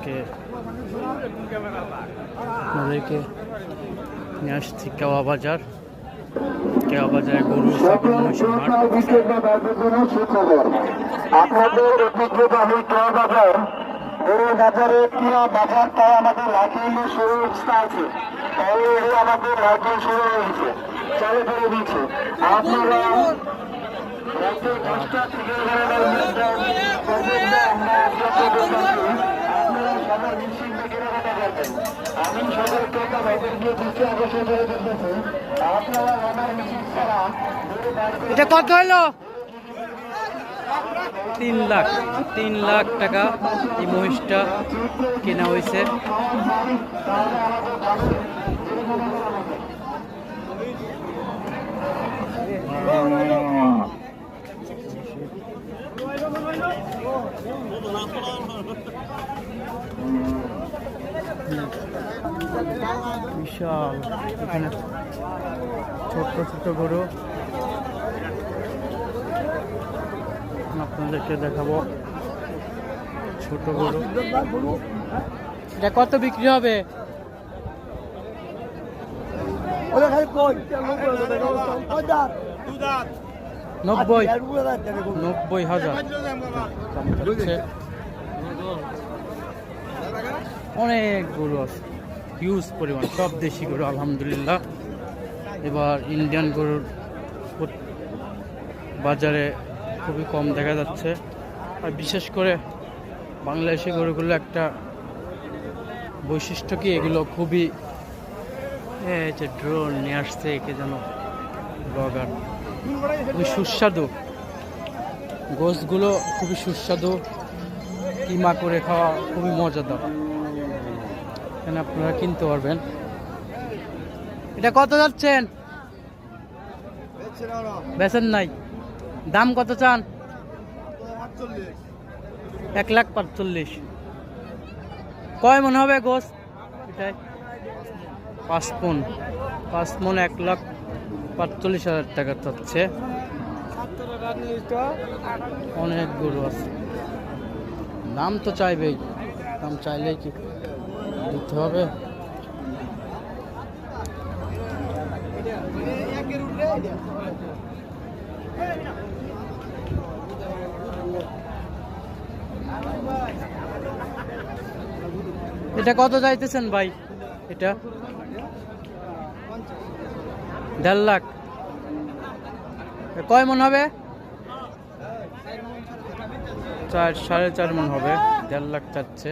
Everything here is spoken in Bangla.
আজকে আপনাদেরকে নিয়ে আসছি কেওয়া বাজারে গরু ছাগল মহিষের হাট। আপনাদের ঐতিহ্যবাহী কেওয়া বাজার গরু বাজারে কিনা বাজারটা আমাদের লাইটিং শুরু আছে, অলরেডি আমাদের লাইটিং শুরু হয়েছে, চালু করে দিচ্ছে। আপনারা রাত্রি 10টা থেকে 11টার মধ্যে পর্যন্ত আমরা আপনাদের আপনারা সবাই নিশ্চিন্তে কেনাকাটা করবেন। আমি সকল ক্রেতা ভাইদেরকে দৃষ্টি আকর্ষণ করে দিতেছি, আপনারা আমার মিছিল ছাড়া এটা কত হলো? 3 লাখ টাকা এই মহিষটা কেনা হয়েছে। বিশাল এখানে ছোট্ট ছোট্ট গরু আপনাদেরকে দেখাবো। ছোট গরু এটা কত বিক্রি হবে? 90,000 অনেক গরু আছে, হিউজ পরিমাণ, সব দেশি গরু আলহামদুলিল্লাহ। এবার ইন্ডিয়ান গরুর বাজারে খুবই কম দেখা যাচ্ছে। আর বিশেষ করে বাংলাদেশি গরুগুলো একটা বৈশিষ্ট্য কি, এগুলো খুবই যে ড্রোন নিয়ে আসছে কে যেন ব্লগার, খুবই সুস্বাদু গোশগুলো, খুবই সুস্বাদু, কিমা করে খাওয়া খুবই মজাদার। এখানে আপনারা কিনতে পারবেন। এটা কত যাচ্ছেন? বেচেন নাই? দাম কত চান? 1,45,000। কয় মন হবে গোশ এটাই? 5 মন। 1,45,000 টাকা চাচ্ছে। অনেক গরু আছে, দাম তো চাইবেই, দাম চাইলেই কি দিতে হবে? এটা কত চাইতেছেন ভাই? এটা 1.5 লাখ। কয় মন হবে? 4 সাড়ে 4 মন হবে। 1.5 লাখ চাচ্ছে।